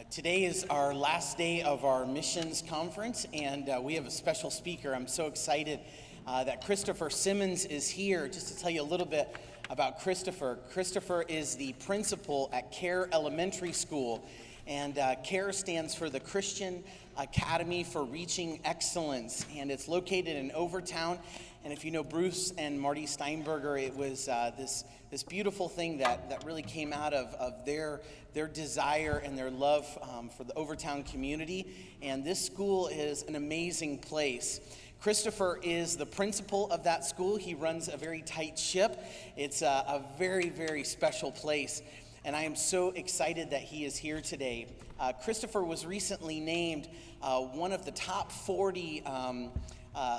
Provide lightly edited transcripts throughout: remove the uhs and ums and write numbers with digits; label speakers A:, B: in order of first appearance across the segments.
A: Today is our last day of our missions conference, and we have a special speaker. I'm so excited that Christopher Simmons is here. Just to tell you a little bit about Christopher. Christopher is the principal at CARE Elementary School, and CARE stands for the Christian Academy for Reaching Excellence, and it's located in Overtown. And if you know Bruce and Marty Steinberger, it was this beautiful thing that really came out of their desire and their love for the Overtown community. And this school is an amazing place. Christopher is the principal of that school. He runs a very tight ship. It's a very, very special place. And I am so excited that he is here today. Christopher was recently named one of the top 40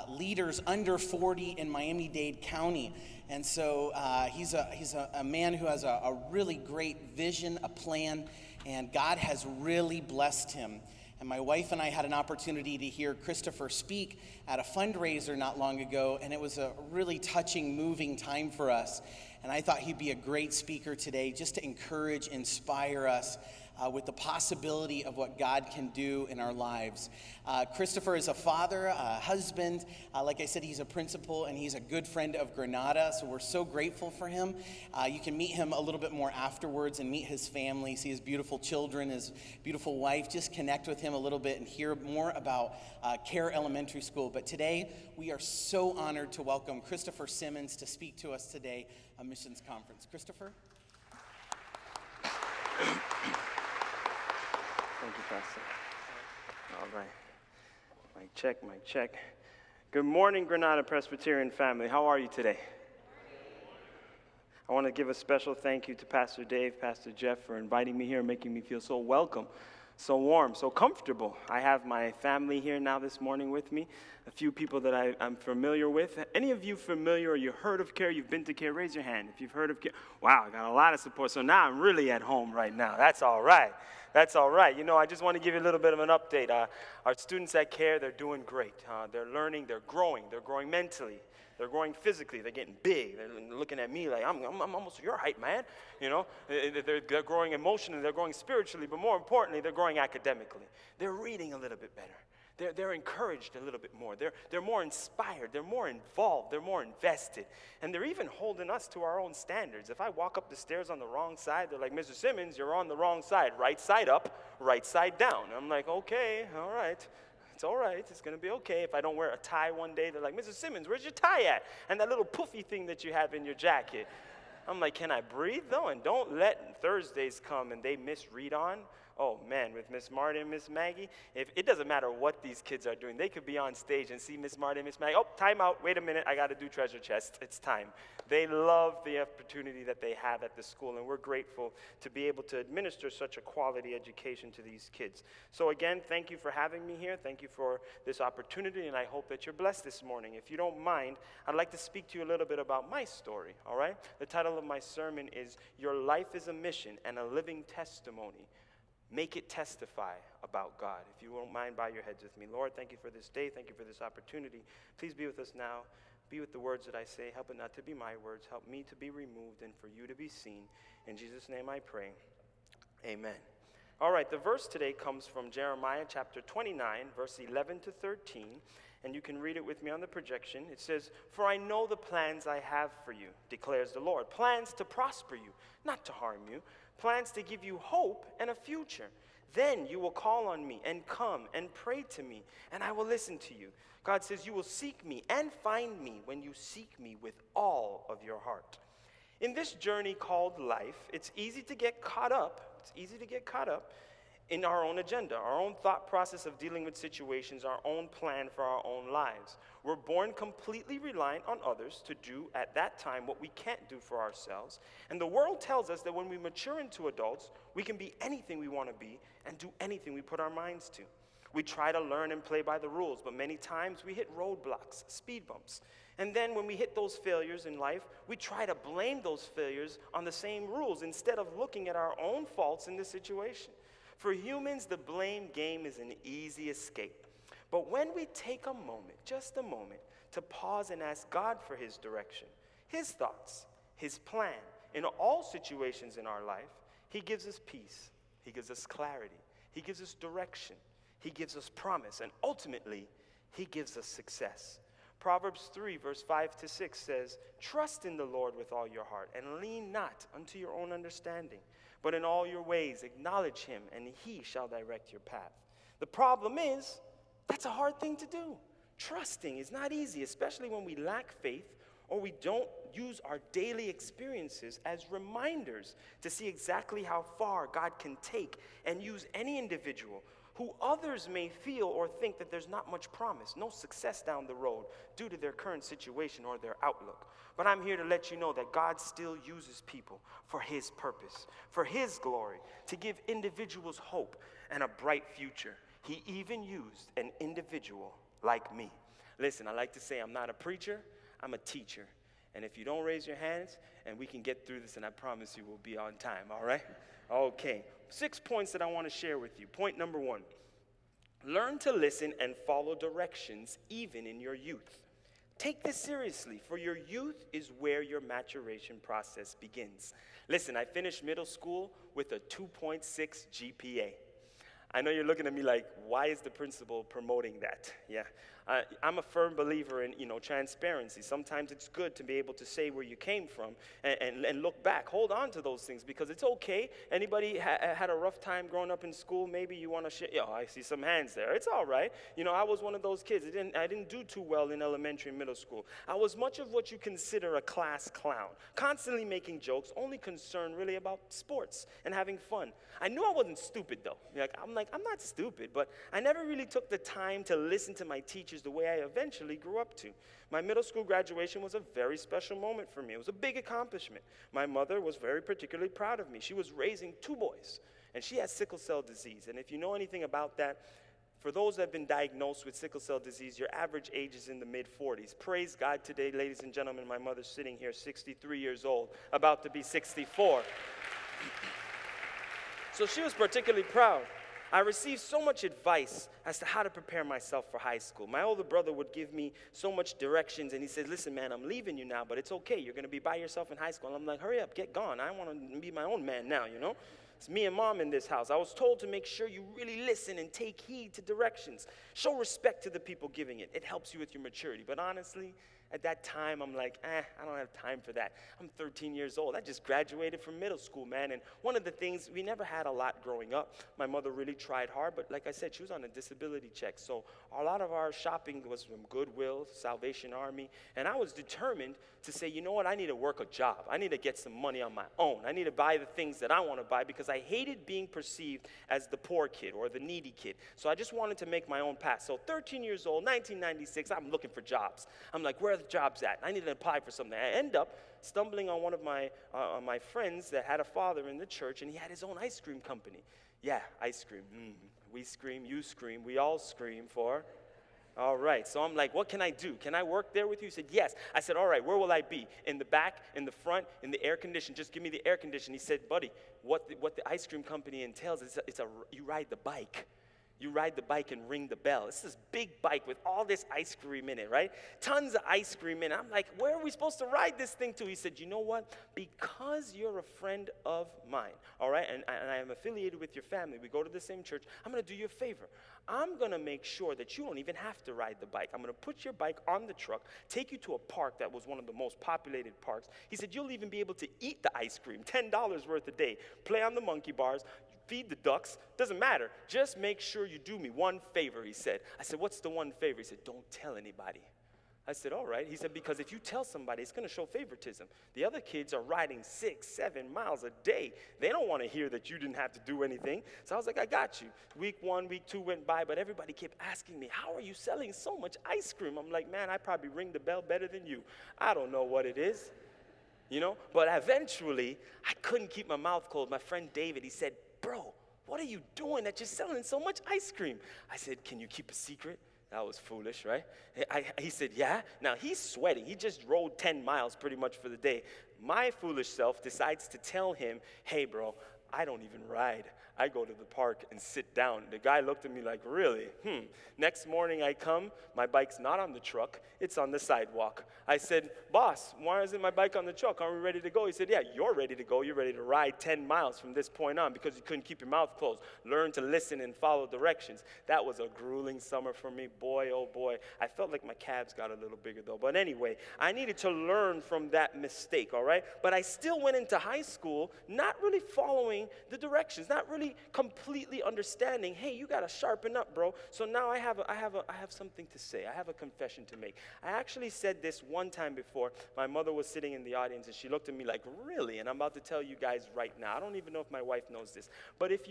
A: leaders under 40 in Miami-Dade County. And so he's a man who has a really great vision, a plan, and God has really blessed him. And my wife and I had an opportunity to hear Christopher speak at a fundraiser not long ago, and it was a really touching, moving time for us. And I thought he'd be a great speaker today just to encourage, inspire us with the possibility of what God can do in our lives. Christopher is a father, a husband. Like I said, he's a principal, and he's a good friend of Granada, so we're so grateful for him. You can meet him a little bit more afterwards and meet his family, see his beautiful children, his beautiful wife. Just connect with him a little bit and hear more about CARE Elementary School. But today, we are so honored to welcome Christopher Simmons to speak to us today, a missions conference. Christopher?
B: Thank you, Pastor. All right. Mic check. Good morning, Granada Presbyterian family. How are you today? I want to give a special thank you to Pastor Dave, Pastor Jeff for inviting me here and making me feel so welcome, so warm, so comfortable. I have my family here now this morning with me, a few people that I'm familiar with. Any of you familiar or you heard of CARE, you've been to CARE, raise your hand if you've heard of CARE. Wow, I got a lot of support, so now I'm really at home right now. That's all right. That's all right. You know, I just want to give you a little bit of an update. Our students at CARE, they're doing great. They're learning, they're growing mentally. They're growing physically. They're getting big. They're looking at me like, I'm almost your height, man. You know, they're growing emotionally. They're growing spiritually. But more importantly, they're growing academically. They're reading a little bit better. They're encouraged a little bit more. They're more inspired. They're more involved. They're more invested. And they're even holding us to our own standards. If I walk up the stairs on the wrong side, they're like, Mr. Simmons, you're on the wrong side. Right side up, right side down. I'm like, okay, all right. It's all right. It's going to be okay. If I don't wear a tie one day, they're like, Mrs. Simmons, where's your tie at? And that little poofy thing that you have in your jacket. I'm like, can I breathe, though? And don't let Thursdays come and they misread on. Oh, man, with Miss Marty and Miss Maggie, it doesn't matter what these kids are doing. They could be on stage and see Miss Marty and Miss Maggie. Oh, time out. Wait a minute. I got to do treasure chest. It's time. They love the opportunity that they have at the school, and we're grateful to be able to administer such a quality education to these kids. So again, thank you for having me here. Thank you for this opportunity, and I hope that you're blessed this morning. If you don't mind, I'd like to speak to you a little bit about my story, all right? The title of my sermon is Your Life is a Mission and a Living Testimony. Make it testify about God. If you won't mind, bow your heads with me. Lord, thank you for this day. Thank you for this opportunity. Please be with us now. Be with the words that I say. Help it not to be my words. Help me to be removed and for you to be seen. In Jesus' name I pray. Amen. All right, the verse today comes from Jeremiah chapter 29, verse 11 to 13. And you can read it with me on the projection. It says, "For I know the plans I have for you, declares the Lord. Plans to prosper you, not to harm you. Plans to give you hope and a future. Then you will call on me and come and pray to me, and I will listen to you." God says, you will seek me and find me when you seek me with all of your heart. In this journey called life, it's easy to get caught up in our own agenda, our own thought process of dealing with situations, our own plan for our own lives. We're born completely reliant on others to do at that time what we can't do for ourselves. And the world tells us that when we mature into adults, we can be anything we want to be and do anything we put our minds to. We try to learn and play by the rules, but many times we hit roadblocks, speed bumps. And then when we hit those failures in life, we try to blame those failures on the same rules instead of looking at our own faults in the situation. For humans, the blame game is an easy escape. But when we take a moment, just a moment, to pause and ask God for his direction, his thoughts, his plan, in all situations in our life, he gives us peace. He gives us clarity. He gives us direction. He gives us promise. And ultimately, he gives us success. Proverbs 3, verse 5 to 6 says, "Trust in the Lord with all your heart, and lean not unto your own understanding. But in all your ways acknowledge him, and he shall direct your path." The problem is, that's a hard thing to do. Trusting is not easy, especially when we lack faith or we don't use our daily experiences as reminders to see exactly how far God can take and use any individual who others may feel or think that there's not much promise, no success down the road due to their current situation or their outlook. But I'm here to let you know that God still uses people for his purpose, for his glory, to give individuals hope and a bright future. He even used an individual like me. Listen, I like to say I'm not a preacher, I'm a teacher. And if you don't raise your hands, and we can get through this, and I promise you we'll be on time, all right? Okay, 6 points that I want to share with you. Point number 1, learn to listen and follow directions even in your youth. Take this seriously, for your youth is where your maturation process begins. Listen, I finished middle school with a 2.6 GPA. I know you're looking at me like, why is the principal promoting that? Yeah, I'm a firm believer in, transparency. Sometimes it's good to be able to say where you came from and look back. Hold on to those things because it's okay. Anybody had a rough time growing up in school? Maybe you want to share. Yeah, I see some hands there. It's all right. I was one of those kids. I didn't do too well in elementary and middle school. I was much of what you consider a class clown, constantly making jokes, only concerned really about sports and having fun. I knew I wasn't stupid though. I'm not stupid, but I never really took the time to listen to my teachers the way I eventually grew up to. My middle school graduation was a very special moment for me. It was a big accomplishment. My mother was very particularly proud of me. She was raising 2 boys, and she has sickle cell disease. And if you know anything about that, for those that have been diagnosed with sickle cell disease, your average age is in the mid-40s. Praise God today, ladies and gentlemen, my mother's sitting here 63 years old, about to be 64. So she was particularly proud. I received so much advice as to how to prepare myself for high school. My older brother would give me so much directions, and he said, "Listen, man, I'm leaving you now, but it's okay. You're going to be by yourself in high school." And I'm like, "Hurry up, get gone. I want to be my own man now, It's me and mom in this house. I was told to make sure you really listen and take heed to directions. Show respect to the people giving it. It helps you with your maturity." But honestly, at that time, I'm like, I don't have time for that. I'm 13 years old. I just graduated from middle school, man. And one of the things, we never had a lot growing up. My mother really tried hard, but like I said, she was on a disability check. So a lot of our shopping was from Goodwill, Salvation Army. And I was determined to say, you know what, I need to work a job. I need to get some money on my own. I need to buy the things that I want to buy because I hated being perceived as the poor kid or the needy kid. So I just wanted to make my own path. So 13 years old, 1996, I'm looking for jobs. I'm like, where are the jobs at? I need to apply for something. I end up stumbling on one of my friends that had a father in the church, and he had his own ice cream company. Yeah, ice cream. We scream, you scream, we all scream for. All right, so I'm like, what can I do? Can I work there with you? He said, yes. I said, all right, where will I be? In the back, in the front, in the air condition? Just give me the air condition. He said, buddy, what the ice cream company entails is you ride the bike. You ride the bike and ring the bell. It's this big bike with all this ice cream in it, right? Tons of ice cream in it. I'm like, where are we supposed to ride this thing to? He said, you know what? Because you're a friend of mine, all right? And I am affiliated with your family. We go to the same church. I'm going to do you a favor. I'm going to make sure that you don't even have to ride the bike. I'm going to put your bike on the truck, take you to a park that was one of the most populated parks. He said, you'll even be able to eat the ice cream, $10 worth a day, play on the monkey bars, feed the ducks, doesn't matter. Just make sure you do me one favor, he said. I said, what's the one favor? He said, don't tell anybody. I said, all right. He said, because if you tell somebody, it's going to show favoritism. The other kids are riding 6, 7 miles a day. They don't want to hear that you didn't have to do anything. So I was like, I got you. Week 1, week 2 went by, but everybody kept asking me, how are you selling so much ice cream? I'm like, man, I probably ring the bell better than you. I don't know what it is, But eventually, I couldn't keep my mouth closed. My friend David, he said, bro, what are you doing that you're selling so much ice cream? I said, can you keep a secret? That was foolish, right? He said, yeah. Now, he's sweating. He just rode 10 miles pretty much for the day. My foolish self decides to tell him, hey, bro, I don't even ride. I go to the park and sit down. The guy looked at me like, really? Next morning I come, my bike's not on the truck, it's on the sidewalk. I said, boss, why isn't my bike on the truck? Aren't we ready to go? He said, yeah, you're ready to go. You're ready to ride 10 miles from this point on because you couldn't keep your mouth closed. Learn to listen and follow directions. That was a grueling summer for me. Boy, oh boy. I felt like my calves got a little bigger though. But anyway, I needed to learn from that mistake, all right? But I still went into high school not really following the directions, not really completely understanding, hey, you got to sharpen up, bro. So now I have something to say. I have a confession to make. I actually said this one time before. My mother was sitting in the audience, and she looked at me like, really? And I'm about to tell you guys right now. I don't even know if my wife knows this. But if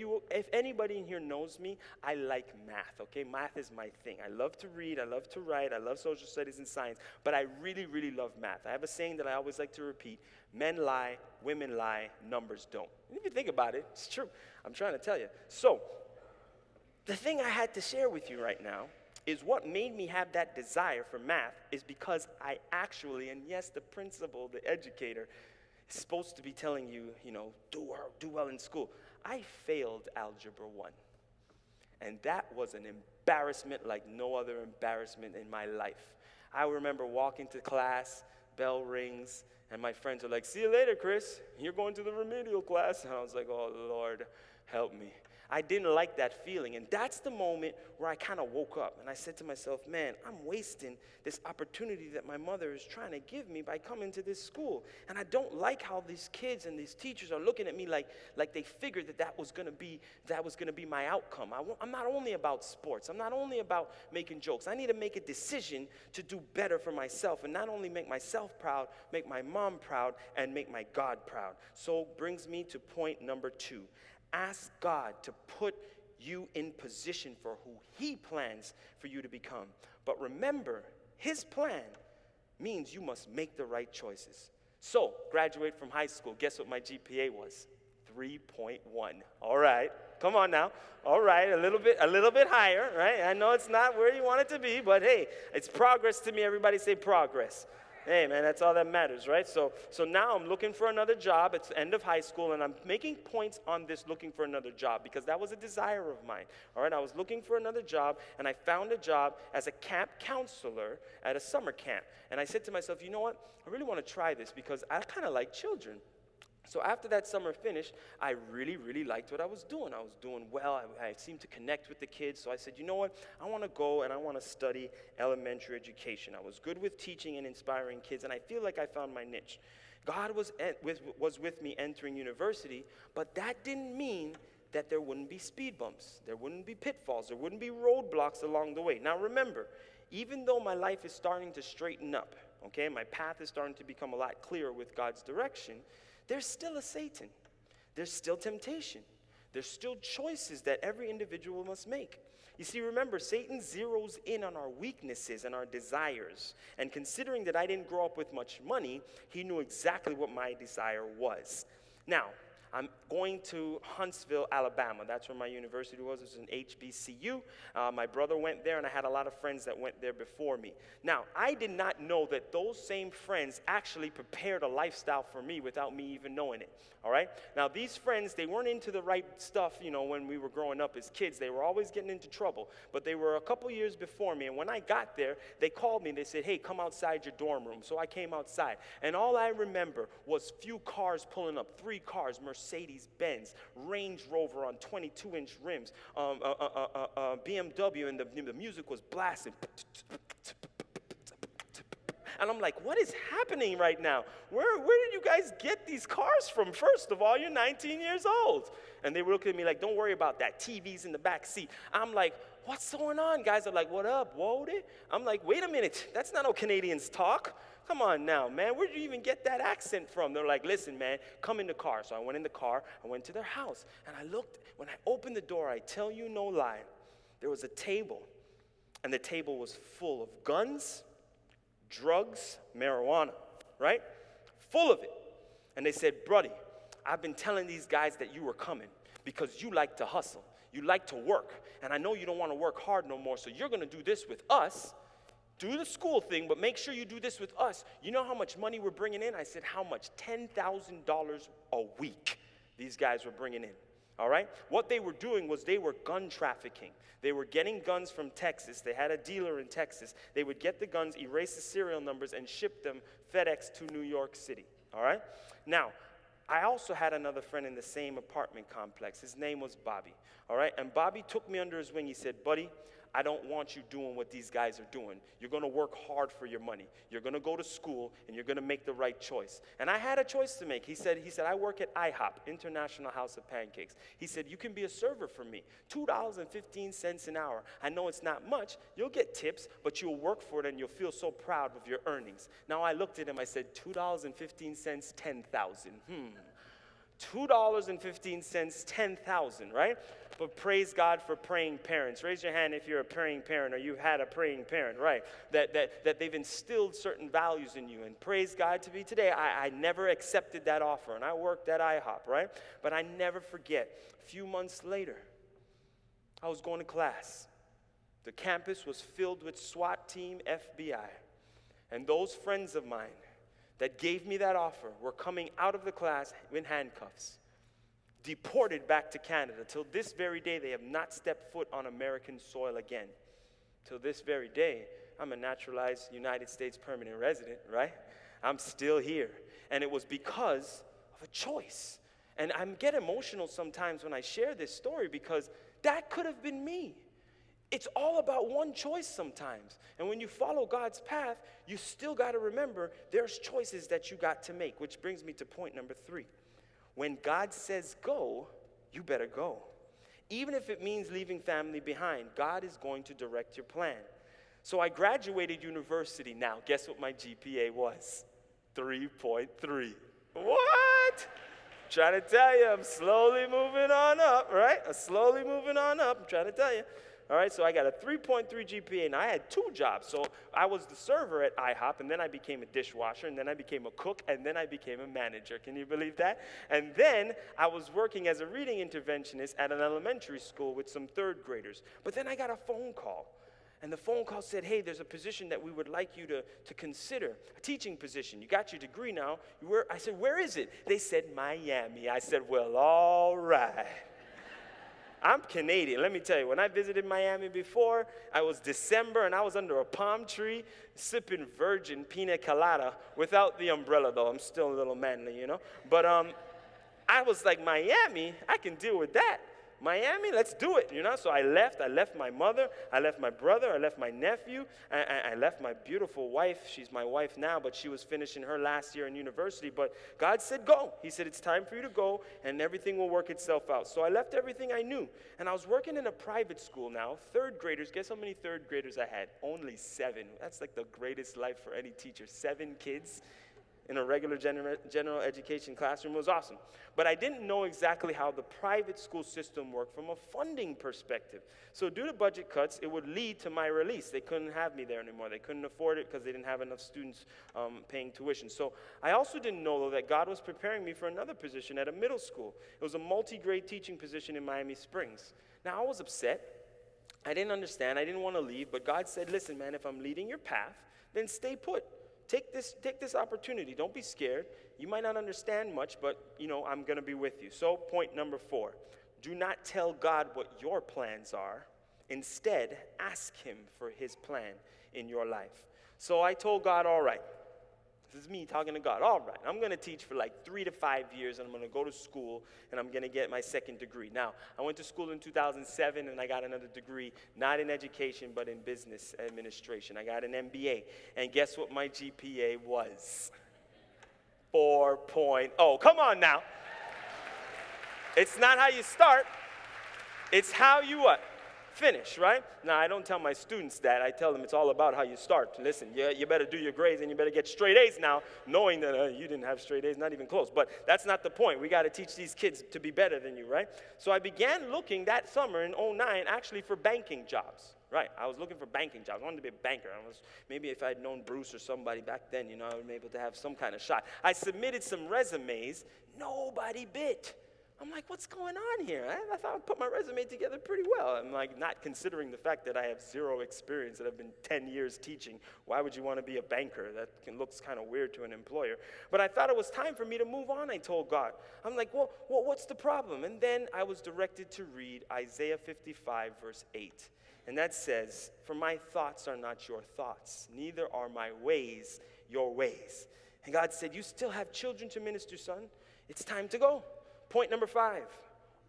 B: anybody in here knows me, I like math, okay? Math is my thing. I love to read. I love to write. I love social studies and science. But I really, really love math. I have a saying that I always like to repeat. Men lie, women lie, numbers don't. And if you think about it, it's true. I'm trying to tell you. So, the thing I had to share with you right now is what made me have that desire for math is because I actually, and yes, the principal, the educator, is supposed to be telling you, do well in school. I failed Algebra 1. And that was an embarrassment like no other embarrassment in my life. I remember walking to class, bell rings, and my friends are like, see you later, Chris. You're going to the remedial class. And I was like, oh, Lord, help me. I didn't like that feeling. And that's the moment where I kind of woke up. And I said to myself, man, I'm wasting this opportunity that my mother is trying to give me by coming to this school. And I don't like how these kids and these teachers are looking at me like they figured that was going to be my outcome. I'm not only about sports. I'm not only about making jokes. I need to make a decision to do better for myself. And not only make myself proud, make my mom proud, and make my God proud. So brings me to point number 2. Ask God to put you in position for who He plans for you to become. But remember, His plan means you must make the right choices. So, graduate from high school. Guess what my GPA was? 3.1. All right. Come on now. All right, a little bit higher, right? I know it's not where you want it to be, but hey, it's progress to me. Everybody say progress. Hey, man, that's all that matters, right? So now I'm looking for another job. It's the end of high school, and I'm making points on this looking for another job because that was a desire of mine, all right? I was looking for another job, and I found a job as a camp counselor at a summer camp. And I said to myself, you know what? I really want to try this because I kind of like children. So after that summer finished, I really, really liked what I was doing. I was doing well. I seemed to connect with the kids. So I said, you know what? I want to go and I want to study elementary education. I was good with teaching and inspiring kids, and I feel like I found my niche. God was with me entering university, but that didn't mean that there wouldn't be speed bumps. There wouldn't be pitfalls. There wouldn't be roadblocks along the way. Now remember, even though my life is starting to straighten up, okay, my path is starting to become a lot clearer with God's direction, there's still a Satan. There's still temptation. There's still choices that every individual must make. You see, remember, Satan zeroes in on our weaknesses and our desires. And considering that I didn't grow up with much money, he knew exactly what my desire was. Now, I'm going to Huntsville, Alabama. That's where my university was. It was an HBCU. My brother went there, and I had a lot of friends that went there before me. Now, I did not know that those same friends actually prepared a lifestyle for me without me even knowing it, all right? Now, these friends, they weren't into the right stuff, when we were growing up as kids. They were always getting into trouble, but they were a couple years before me, and when I got there, they called me, and they said, hey, come outside your dorm room. So I came outside, and all I remember was few cars pulling up, 3 cars, Mercedes-Benz, Range Rover on 22-inch rims, BMW, and the music was blasting. And I'm like, what is happening right now? Where did you guys get these cars from? First of all, you're 19 years old. And they were looking at me like, don't worry about that. TV's in the back seat. I'm like, what's going on? Guys are like, what up, Wody? I'm like, wait a minute. That's not how Canadians talk. Come on now, man. Where did you even get that accent from? They're like, listen, man, come in the car. So I went in the car. I went to their house. And I looked. When I opened the door, I tell you no lie, there was a table. And the table was full of guns, drugs, marijuana, right? Full of it. And they said, Brody, I've been telling these guys that you were coming because you like to hustle. You like to work. And I know you don't want to work hard no more, so you're going to do this with us. Do the school thing, but make sure you do this with us. You know how much money we're bringing in? I said, how much? $10,000 a week these guys were bringing in. all right? What they were doing was they were gun trafficking. They were getting guns from Texas. They had a dealer in Texas. They would get the guns, erase the serial numbers, and ship them FedEx to New York City, all right? Now, I also had another friend in the same apartment complex. His name was Bobby, all right? And Bobby took me under his wing. He said, buddy, I don't want you doing what these guys are doing. You're going to work hard for your money. You're going to go to school, and you're going to make the right choice. And I had a choice to make. He said, I work at IHOP, International House of Pancakes. He said, you can be a server for me, $2.15 an hour. I know it's not much. You'll get tips, but you'll work for it, and you'll feel so proud of your earnings. Now, I looked at him. I said, $2.15, 10,000. $2.15, 10,000, right? But praise God for praying parents. Raise your hand if you're a praying parent or you've had a praying parent, right? That they've instilled certain values in you. And praise God to be today. I never accepted that offer, and I worked at IHOP, right? But I never forget, a few months later, I was going to class. The campus was filled with SWAT team, FBI. And those friends of mine that gave me that offer were coming out of the class in handcuffs, deported back to Canada. Till this very day, they have not stepped foot on American soil again. Till this very day, I'm a naturalized United States permanent resident, right? I'm still here. And it was because of a choice. And I get emotional sometimes when I share this story because that could have been me. It's all about one choice sometimes. And when you follow God's path, you still got to remember there's choices that you got to make, which brings me to point number 3. When God says go, you better go. Even if it means leaving family behind, God is going to direct your plan. So I graduated university. Now, guess what my GPA was? 3.3. What? Trying to tell you, I'm slowly moving on up, right? I'm slowly moving on up. I'm trying to tell you. All right, so I got a 3.3 GPA, and I had 2 jobs. So I was the server at IHOP, and then I became a dishwasher, and then I became a cook, and then I became a manager. Can you believe that? And then I was working as a reading interventionist at an elementary school with some 3rd graders. But then I got a phone call, and the phone call said, hey, there's a position that we would like you to consider, a teaching position. You got your degree now. I said, where is it? They said, Miami. I said, well, all right. I'm Canadian. Let me tell you, when I visited Miami before, I was December, and I was under a palm tree sipping virgin pina colada without the umbrella, though. I'm still a little manly, you know. But I was like, Miami, I can deal with that. Miami, let's do it, you know. So I left my mother, I left my brother, I left my nephew, I left my beautiful wife. She's my wife now, but she was finishing her last year in university. But God said, go. He said, it's time for you to go, and everything will work itself out. So I left everything I knew, and I was working in a private school now. 3rd graders, guess how many 3rd graders I had? Only 7. That's like the greatest life for any teacher. 7 kids in a regular general education classroom. Was awesome. But I didn't know exactly how the private school system worked from a funding perspective. So due to budget cuts, it would lead to my release. They couldn't have me there anymore. They couldn't afford it because they didn't have enough students paying tuition. So I also didn't know, though, that God was preparing me for another position at a middle school. It was a multi-grade teaching position in Miami Springs. Now, I was upset. I didn't understand. I didn't want to leave. But God said, listen, man, if I'm leading your path, then stay put. Take this opportunity. Don't be scared. You might not understand much, but, you know, I'm going to be with you. So point number 4, do not tell God what your plans are. Instead, ask him for his plan in your life. So I told God, all right, this is me talking to God. All right, I'm going to teach for like 3 to 5 years, and I'm going to go to school, and I'm going to get my 2nd degree. Now, I went to school in 2007, and I got another degree, not in education, but in business administration. I got an MBA, and guess what my GPA was? 4.0. Come on now. It's not how you start. It's how you what? Finish, right? Now, I don't tell my students that. I tell them it's all about how you start. Listen, you better do your grades and you better get straight A's now, knowing that you didn't have straight A's, not even close. But that's not the point. We got to teach these kids to be better than you, right? So I began looking that summer in 2009 actually for banking jobs. Right, I was looking for banking jobs. I wanted to be a banker. Maybe if I had known Bruce or somebody back then, you know, I would be able to have some kind of shot. I submitted some resumes. Nobody bit. I'm like, what's going on here? I thought I put my resume together pretty well. I'm like, not considering the fact that I have zero experience, that I've been 10 years teaching. Why would you want to be a banker? That looks kind of weird to an employer. But I thought it was time for me to move on, I told God. I'm like, well, what's the problem? And then I was directed to read Isaiah 55, verse 8. And that says, for my thoughts are not your thoughts, neither are my ways your ways. And God said, you still have children to minister, son. It's time to go. Point number 5,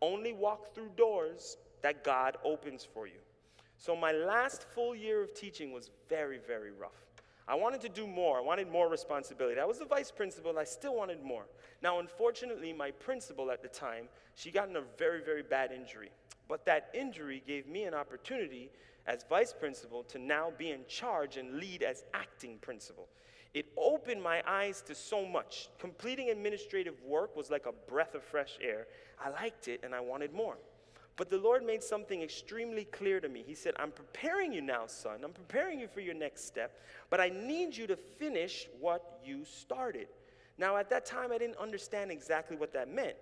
B: only walk through doors that God opens for you. So my last full year of teaching was very, very rough. I wanted to do more. I wanted more responsibility. I was the vice principal, and I still wanted more. Now, unfortunately, my principal at the time, she got in a very, very bad injury. But that injury gave me an opportunity as vice principal to now be in charge and lead as acting principal. It opened my eyes to so much. Completing administrative work was like a breath of fresh air. I liked it and I wanted more. But the Lord made something extremely clear to me. He said, I'm preparing you now, son. I'm preparing you for your next step, but I need you to finish what you started. Now, at that time, I didn't understand exactly what that meant.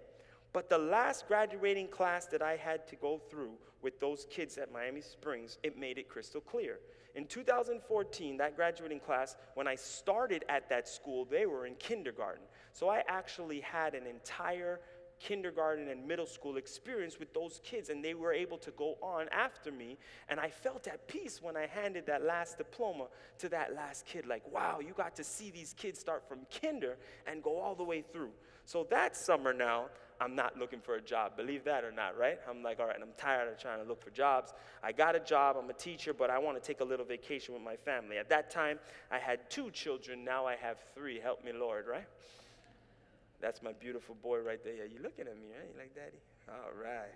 B: But the last graduating class that I had to go through with those kids at Miami Springs, it made it crystal clear. In 2014, that graduating class, when I started at that school, they were in kindergarten. So I actually had an entire kindergarten and middle school experience with those kids, and they were able to go on after me. And I felt at peace when I handed that last diploma to that last kid. Like, wow, you got to see these kids start from kinder and go all the way through. So that summer now, I'm not looking for a job. Believe that or not, right? I'm like, all right, I'm tired of trying to look for jobs. I got a job, I'm a teacher, but I want to take a little vacation with my family. At that time, I had 2 children. Now I have 3. Help me, Lord, right? That's my beautiful boy right there. Yeah, you looking at me, right? You like daddy? All right.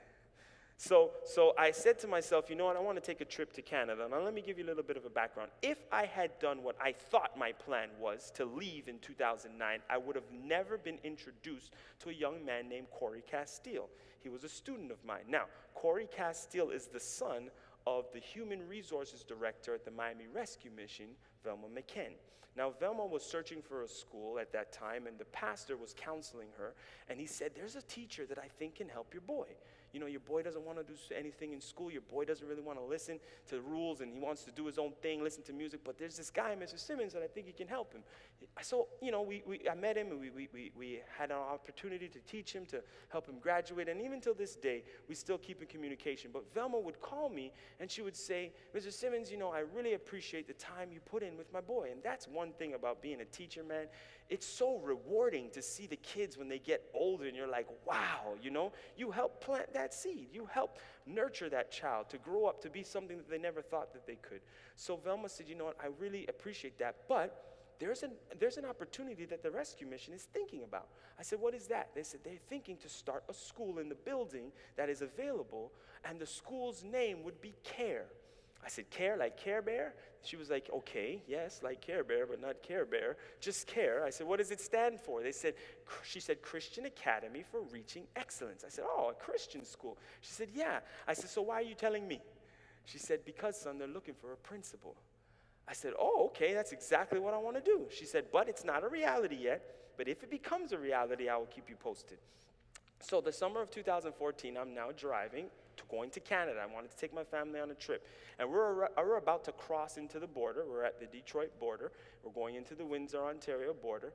B: So I said to myself, you know what, I want to take a trip to Canada. Now let me give you a little bit of a background. If I had done what I thought my plan was to leave in 2009, I would have never been introduced to a young man named Corey Castile. He was a student of mine. Now, Corey Castile is the son of the Human Resources Director at the Miami Rescue Mission, Velma McKen. Now, Velma was searching for a school at that time, and the pastor was counseling her, and he said, there's a teacher that I think can help your boy. You know, your boy doesn't want to do anything in school. Your boy doesn't really want to listen to the rules, and he wants to do his own thing, listen to music. But there's this guy, Mr. Simmons, that I think he can help him. So, you know, I met him, and we had an opportunity to teach him, to help him graduate. And even till this day, we still keep in communication. But Velma would call me, and she would say, Mr. Simmons, you know, I really appreciate the time you put in with my boy. And that's one thing about being a teacher, man. It's so rewarding to see the kids when they get older, and you're like, wow, you know, you help plant that seed. You help nurture that child to grow up to be something that they never thought that they could. So Velma said, you know what, I really appreciate that, but there's an opportunity that the rescue mission is thinking about. I said, what is that? They said they're thinking to start a school in the building that is available, and the school's name would be CARE. I said, CARE, like Care Bear? She was like, okay, yes, like Care Bear, but not Care Bear, just CARE. I said, what does it stand for? She said, Christian Academy for Reaching Excellence. I said, oh, a Christian school. She said, yeah. I said, so why are you telling me? She said, because, son, they're looking for a principal. I said, oh, okay, that's exactly what I want to do. She said, but it's not a reality yet, but if it becomes a reality, I will keep you posted. So the summer of 2014, I'm now driving, going to Canada. I wanted to take my family on a trip. And we're about to cross into the border. We're at the Detroit border. We're going into the Windsor, Ontario border.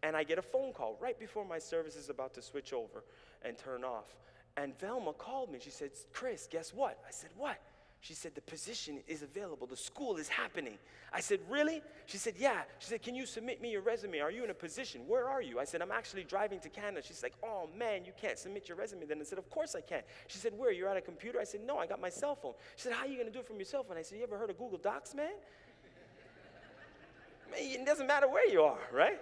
B: And I get a phone call right before my service is about to switch over and turn off. And Velma called me. She said, Chris, guess what? I said, what? She said, the position is available. The school is happening. I said, really? She said, yeah. She said, can you submit me your resume? Are you in a position? Where are you? I said, I'm actually driving to Canada. She's like, oh, man, you can't submit your resume then. I said, of course I can. She said, where? You're at a computer? I said, no, I got my cell phone. She said, how are you going to do it from your cell phone? I said, you ever heard of Google Docs, man? Man, it doesn't matter where you are, right?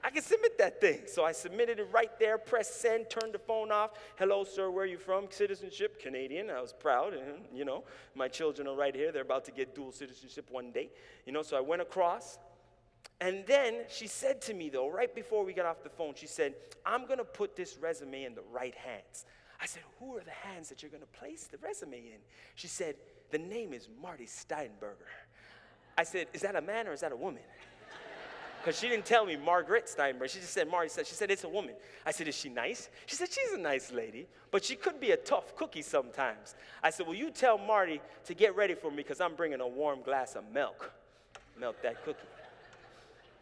B: I can submit that thing. So I submitted it right there, pressed send, turned the phone off. Hello, sir, where are you from? Citizenship, Canadian. I was proud, and, you know, my children are right here. They're about to get dual citizenship one day. You know, so I went across. And then she said to me, though, right before we got off the phone, she said, I'm going to put this resume in the right hands. I said, who are the hands that you're going to place the resume in? She said, the name is Marty Steinberger. I said, is that a man or is that a woman?
C: Because she didn't tell me Margaret Steinberg. She just said Marty. She said, it's a woman. I said, is she nice? She said, she's a nice lady, but she could be a tough cookie sometimes. I said, well, you tell Marty to get ready for me because I'm bringing a warm glass of milk. Melt that cookie.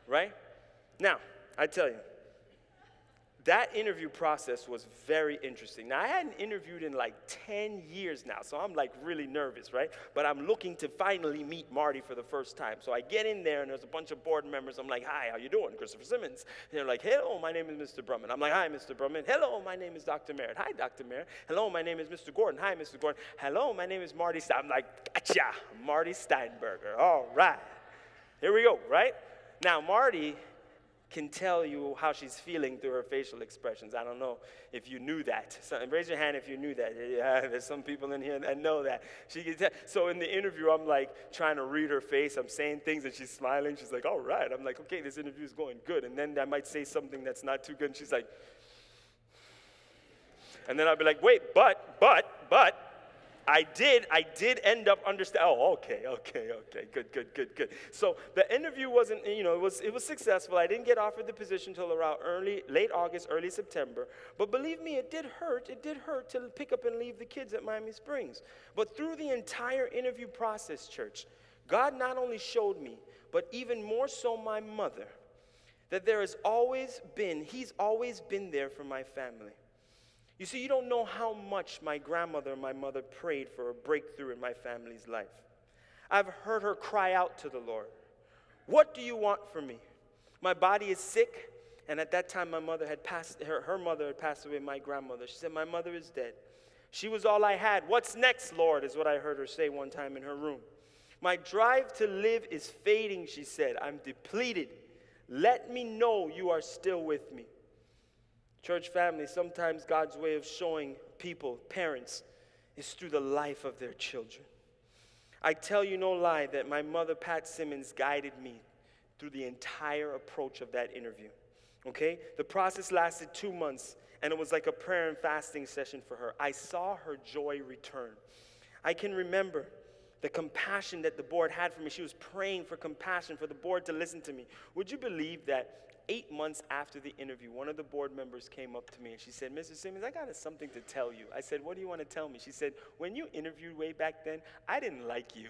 C: Right? Now, I tell you, that interview process was very interesting. Now, I hadn't interviewed in like 10 years now, so I'm like really nervous, right? But I'm looking to finally meet Marty for the first time. So I get in there, and there's a bunch of board members. I'm like, hi, how you doing? Christopher Simmons. And they're like, hello, my name is Mr. Brumman. I'm like, hi, Mr. Brumman. Hello, my name is Dr. Merritt. Hi, Dr. Merritt. Hello, my name is Mr. Gordon. Hi, Mr. Gordon. Hello, my name is Marty. I'm like, gotcha, Marty Steinberger. All right. Here we go, right? Now, Marty can tell you how she's feeling through her facial expressions. I don't know if you knew that. So, raise your hand if you knew that. Yeah, there's some people in here that know that. She can tell. So in the interview, I'm like trying to read her face. I'm saying things and she's smiling. She's like, all right. I'm like, okay, this interview is going good. And then I might say something that's not too good. And she's like, and then I'll be like, wait, but. I did end up understanding. Oh, okay, good. So the interview wasn't, it was successful. I didn't get offered the position till around late August, early September. But believe me, it did hurt. It did hurt to pick up and leave the kids at Miami Springs. But through the entire interview process, church, God not only showed me, but even more so my mother, that He's always been there for my family. You see, you don't know how much my grandmother and my mother prayed for a breakthrough in my family's life. I've heard her cry out to the Lord, what do you want from me? My body is sick, and at that time my mother had passed, her mother had passed away, my grandmother. She said, my mother is dead. She was all I had. What's next, Lord, is what I heard her say one time in her room. My drive to live is fading, she said. I'm depleted. Let me know you are still with me. Church family, sometimes God's way of showing people, parents, is through the life of their children. I tell you no lie that my mother, Pat Simmons, guided me through the entire approach of that interview. Okay? The process lasted 2 months, and it was like a prayer and fasting session for her. I saw her joy return. I can remember the compassion that the board had for me. She was praying for compassion for the board to listen to me. Would you believe that 8 months after the interview, one of the board members came up to me and she said, Mr. Simmons, I got something to tell you. I said, what do you want to tell me? She said, when you interviewed way back then, I didn't like you.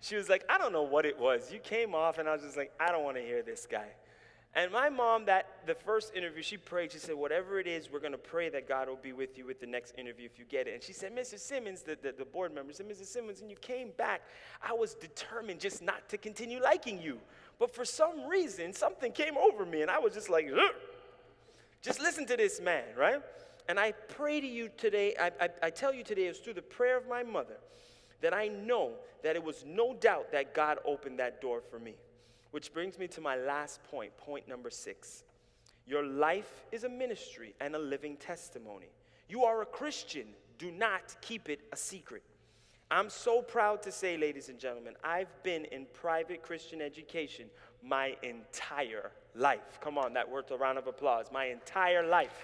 C: She was like, I don't know what it was. You came off and I was just like, I don't want to hear this guy. And my mom, the first interview, she prayed. She said, whatever it is, we're going to pray that God will be with you with the next interview if you get it. And she said, Mr. Simmons, the board member said, Mr. Simmons, when you came back, I was determined just not to continue liking you. But for some reason, something came over me, and I was just like, ugh. Just listen to this man, right? And I pray to you today, I tell you today, it's through the prayer of my mother that I know that it was no doubt that God opened that door for me. Which brings me to my last point, point number 6. Your life is a ministry and a living testimony. You are a Christian. Do not keep it a secret. I'm so proud to say, ladies and gentlemen, I've been in private Christian education my entire life. Come on, that worth a round of applause. My entire life.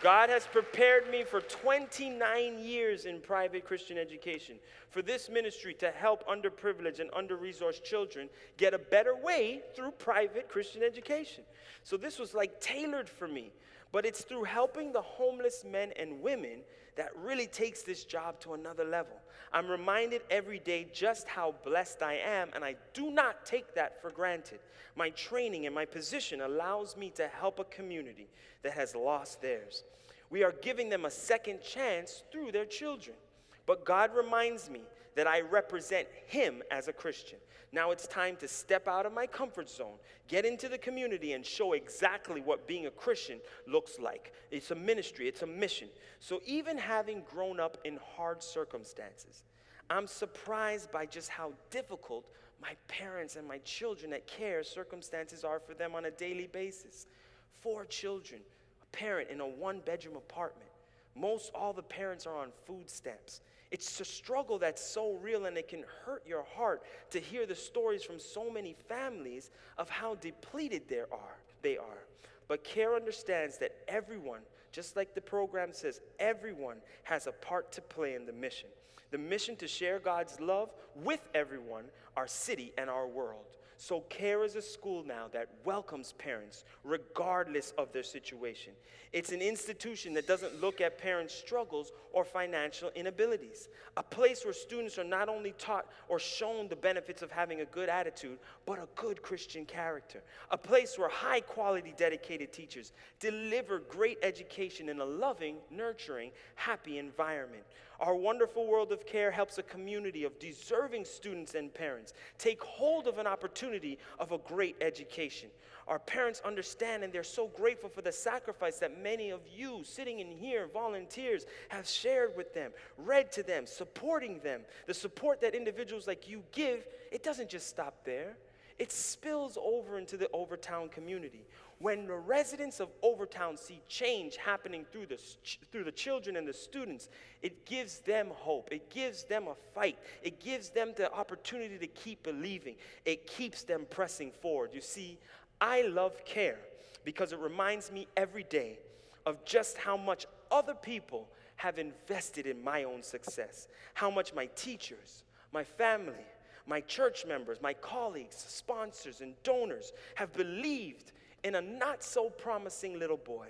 C: God has prepared me for 29 years in private Christian education for this ministry to help underprivileged and under-resourced children get a better way through private Christian education. So this was like tailored for me. But it's through helping the homeless men and women that really takes this job to another level. I'm reminded every day just how blessed I am, and I do not take that for granted. My training and my position allows me to help a community that has lost theirs. We are giving them a second chance through their children. But God reminds me that I represent Him as a Christian. Now it's time to step out of my comfort zone, get into the community, and show exactly what being a Christian looks like. It's a ministry, it's a mission. So even having grown up in hard circumstances, I'm surprised by just how difficult my parents and my children at care circumstances are for them on a daily basis. 4 children, a parent in a 1-bedroom apartment. Most all the parents are on food stamps. It's a struggle that's so real, and it can hurt your heart to hear the stories from so many families of how depleted they are. But CARE understands that everyone, just like the program says, everyone has a part to play in the mission. The mission to share God's love with everyone, our city, and our world. So CARE is a school now that welcomes parents regardless of their situation. It's an institution that doesn't look at parents' struggles or financial inabilities. A place where students are not only taught or shown the benefits of having a good attitude, but a good Christian character. A place where high-quality, dedicated teachers deliver great education in a loving, nurturing, happy environment. Our wonderful world of CARE helps a community of deserving students and parents take hold of an opportunity of a great education. Our parents understand, and they're so grateful for the sacrifice that many of you sitting in here, volunteers, have shared with them, read to them, supporting them. The support that individuals like you give, it doesn't just stop there. It spills over into the Overtown community. When the residents of Overtown see change happening through the children and the students, it gives them hope. It gives them a fight. It gives them the opportunity to keep believing. It keeps them pressing forward. You see, I love CARE because it reminds me every day of just how much other people have invested in my own success, how much my teachers, my family, my church members, my colleagues, sponsors, and donors have believed in a not-so-promising little boy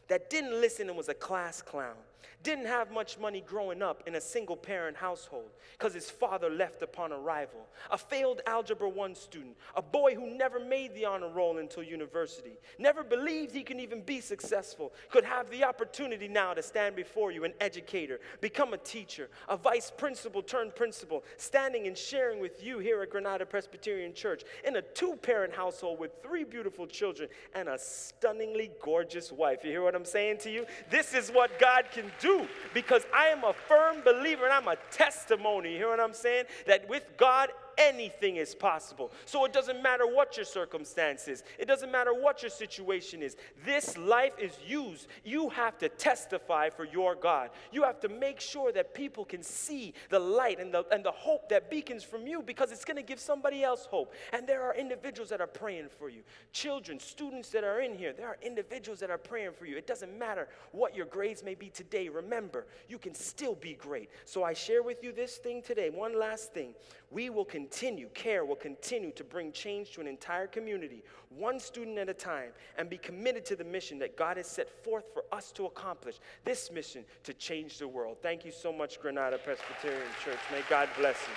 C: that didn't listen and was a class clown, didn't have much money growing up in a single-parent household because his father left upon arrival, a failed Algebra 1 student, a boy who never made the honor roll until university, never believed he can even be successful, could have the opportunity now to stand before you, an educator, become a teacher, a vice principal turned principal, standing and sharing with you here at Granada Presbyterian Church in a 2-parent household with 3 beautiful children and a stunningly gorgeous wife. You hear what I'm saying to you? This is what God can do because I am a firm believer and I'm a testimony. You hear what I'm saying? That with God, anything is possible. So it doesn't matter what your circumstance is. It doesn't matter what your situation is. This life is used. You have to testify for your God. You have to make sure that people can see the light and the hope that beacons from you because it's going to give somebody else hope. And there are individuals that are praying for you. Children, students that are in here, there are individuals that are praying for you. It doesn't matter what your grades may be today. Remember, you can still be great. So I share with you this thing today. One last thing. CARE will continue to bring change to an entire community, one student at a time, and be committed to the mission that God has set forth for us to accomplish, this mission to change the world. Thank you so much, Granada Presbyterian Church. May God bless you.